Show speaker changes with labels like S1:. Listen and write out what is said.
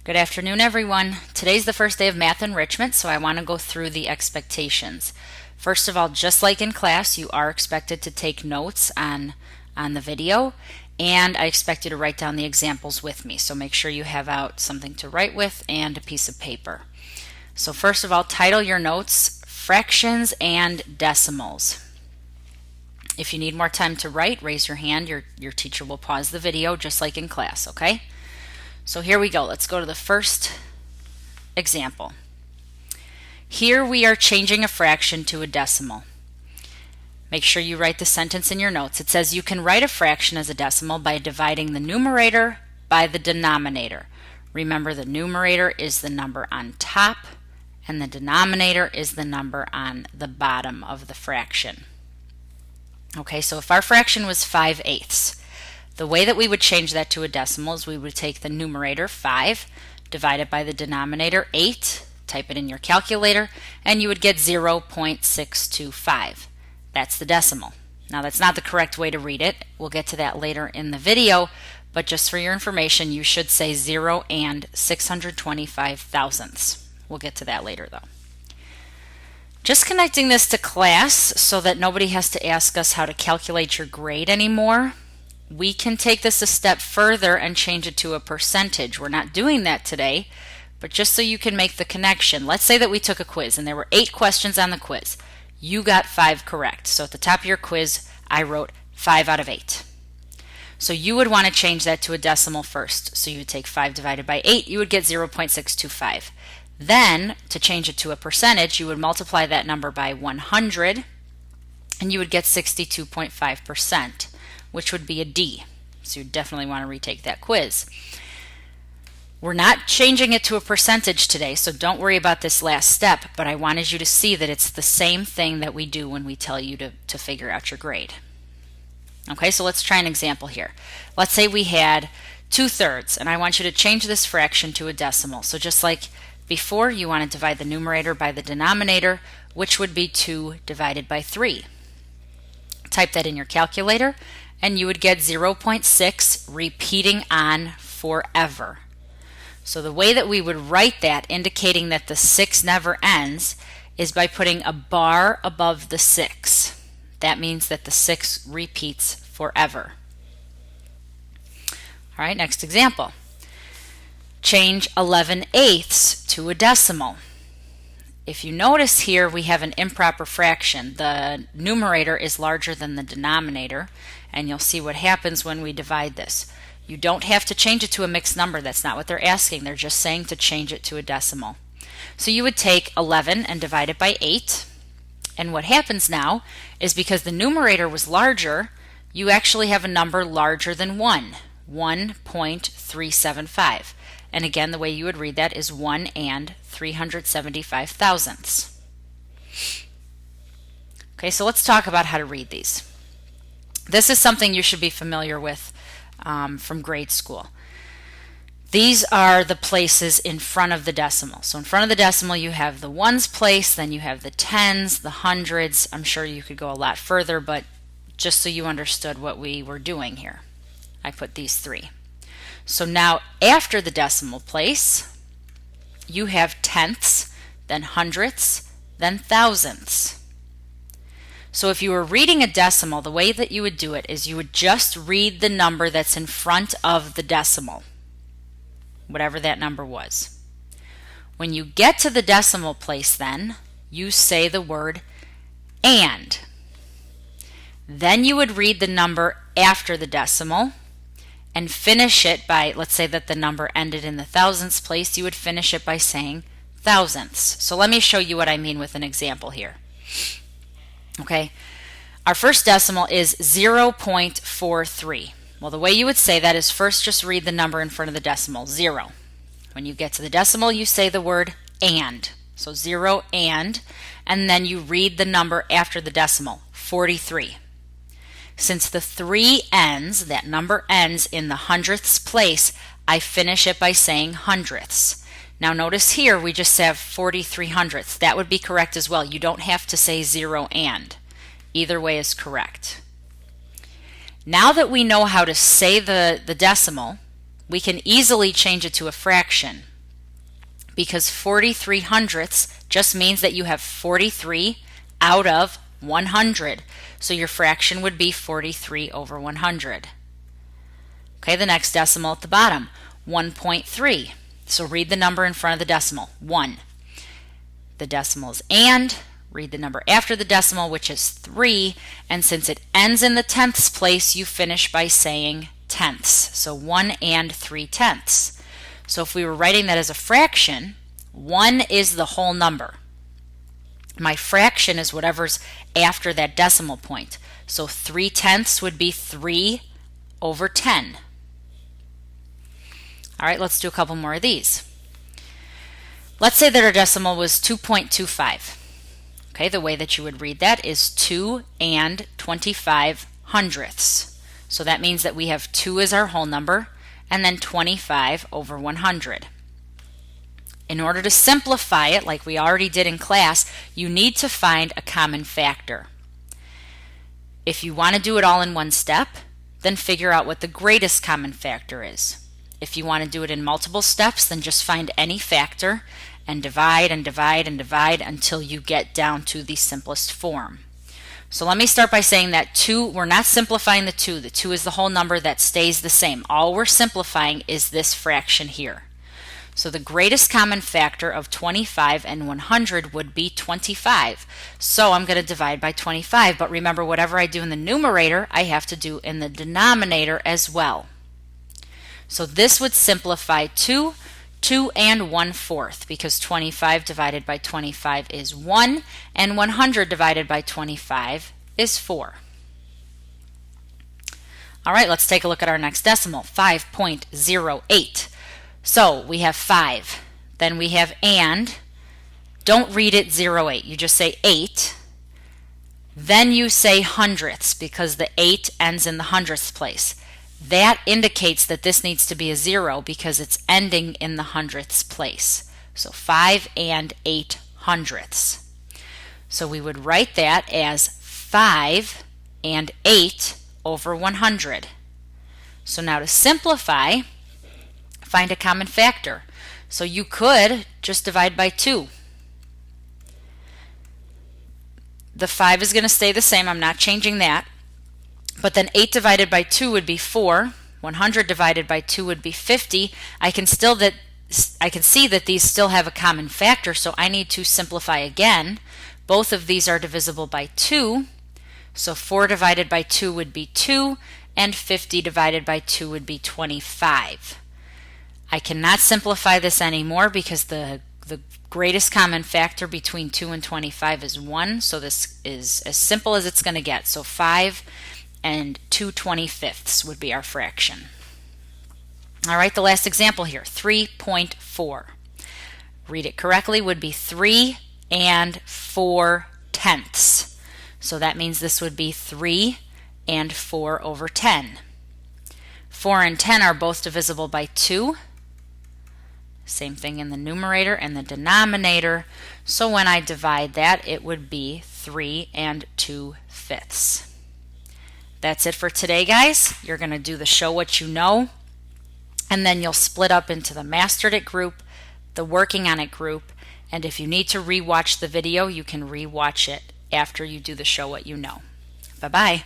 S1: Good afternoon, everyone. Today's the first day of math enrichment, so I want to go through the expectations. First of all, just like in class, you are expected to take notes on the video, and I expect you to write down the examples with me. So make sure you have out something to write with and a piece of paper. So first of all, title your notes Fractions and Decimals. If you need more time to write, raise your hand. Your teacher will pause the video just like in class, okay? So here we go. Let's go to the first example. Here we are changing a fraction to a decimal. Make sure you write the sentence in your notes. It says you can write a fraction as a decimal by dividing the numerator by the denominator. Remember, the numerator is the number on top and the denominator is the number on the bottom of the fraction. Okay, so if our fraction was 5/8, the way that we would change that to a decimal is we would take the numerator 5 divided by the denominator 8, type it in your calculator, and you would get 0.625. That's the decimal. Now that's not the correct way to read it. We'll get to that later in the video, but just for your information, you should say 0 and 625 thousandths. We'll get to that later though. Just connecting this to class so that nobody has to ask us how to calculate your grade anymore. We can take this a step further and change it to a percentage. We're not doing that today, but just so you can make the connection. Let's say that we took a quiz and there were 8 questions on the quiz. You got 5 correct. So at the top of your quiz, I wrote 5 out of 8. So you would want to change that to a decimal first. So you would take 5 divided by 8, you would get 0.625. Then, to change it to a percentage, you would multiply that number by 100, and you would get 62.5%. which would be a D. So you definitely want to retake that quiz. We're not changing it to a percentage today, so don't worry about this last step, but I wanted you to see that it's the same thing that we do when we tell you to figure out your grade. Okay, so let's try an example here. Let's say we had 2/3, and I want you to change this fraction to a decimal. So just like before, you want to divide the numerator by the denominator, which would be 2 divided by 3. Type that in your calculator, and you would get 0.6 repeating on forever. So the way that we would write that, indicating that the 6 never ends, is by putting a bar above the 6. That means that the 6 repeats forever. All right, next example. Change 11/8 to a decimal. If you notice here, we have an improper fraction. The numerator is larger than the denominator, and you'll see what happens when we divide this. You don't have to change it to a mixed number. That's not what they're asking. They're just saying to change it to a decimal. So you would take 11 and divide it by 8. And what happens now is because the numerator was larger, you actually have a number larger than 1, 1.375. And again, the way you would read that is 1 and 375 thousandths. Okay, so let's talk about how to read these. This is something you should be familiar with from grade school. These are the places in front of the decimal. So in front of the decimal, you have the ones place, then you have the tens, the hundreds. I'm sure you could go a lot further, but just so you understood what we were doing here, I put these 3. So now after the decimal place, you have tenths, then hundredths, then thousandths. So if you were reading a decimal, the way that you would do it is you would just read the number that's in front of the decimal, whatever that number was. When you get to the decimal place then, you say the word and. Then you would read the number after the decimal and finish it by, let's say that the number ended in the thousandths place, you would finish it by saying thousandths. So let me show you what I mean with an example here. Okay, our first decimal is 0.43. Well, the way you would say that is first just read the number in front of the decimal, 0. When you get to the decimal, you say the word and. So 0 and then you read the number after the decimal, 43. Since the 3 ends, that number ends in the hundredths place, I finish it by saying hundredths. Now notice here we just have 43 hundredths. That would be correct as well. You don't have to say 0 and. Either way is correct. Now that we know how to say the decimal, we can easily change it to a fraction. because 43 hundredths just means that you have 43 out of 100. So your fraction would be 43 over 100. Okay, the next decimal at the bottom, 1.3. So read the number in front of the decimal, 1. The decimal is and, read the number after the decimal, which is 3, and since it ends in the tenths place, you finish by saying tenths. So 1 and 3 tenths. So if we were writing that as a fraction, 1 is the whole number. My fraction is whatever's after that decimal point. So 3 tenths would be 3 over 10. All right, let's do a couple more of these. Let's say that our decimal was 2.25. Okay, the way that you would read that is 2 and 25 hundredths. So that means that we have 2 as our whole number and then 25 over 100. In order to simplify it, like we already did in class, you need to find a common factor. If you want to do it all in one step, then figure out what the greatest common factor is. If you want to do it in multiple steps, then just find any factor and divide and divide and divide until you get down to the simplest form. So let me start by saying that 2, we're not simplifying the 2. The 2 is the whole number that stays the same. All we're simplifying is this fraction here. So the greatest common factor of 25 and 100 would be 25. So I'm going to divide by 25. But remember, whatever I do in the numerator, I have to do in the denominator as well. So this would simplify to 2 and 1/4 because 25 divided by 25 is 1 and 100 divided by 25 is 4. All right, let's take a look at our next decimal, 5.08. So we have 5, then we have and, don't read it 08, you just say 8, then you say hundredths because the 8 ends in the hundredths place. That indicates that this needs to be a 0 because it's ending in the hundredths place. So 5 and 8 hundredths. So we would write that as 5 and 8 over 100. So now to simplify, find a common factor. So you could just divide by 2. The 5 is going to stay the same. I'm not changing that. But then 8 divided by 2 would be 4. 100 divided by 2 would be 50. I can see that these still have a common factor, so I need to simplify again. Both of these are divisible by 2. So 4 divided by 2 would be 2, and 50 divided by 2 would be 25. I cannot simplify this anymore because the greatest common factor between 2 and 25 is 1, so this is as simple as it's going to get. So 5 and 2/25 would be our fraction. All right, the last example here, 3.4. Read it correctly, would be 3 and 4 tenths. So that means this would be 3 and 4 over 10. 4 and 10 are both divisible by 2. Same thing in the numerator and the denominator. So when I divide that, it would be 3 and 2/5. That's it for today, guys. You're going to do the show what you know, and then you'll split up into the mastered it group, the working on it group, and if you need to rewatch the video, you can rewatch it after you do the show what you know. Bye-bye.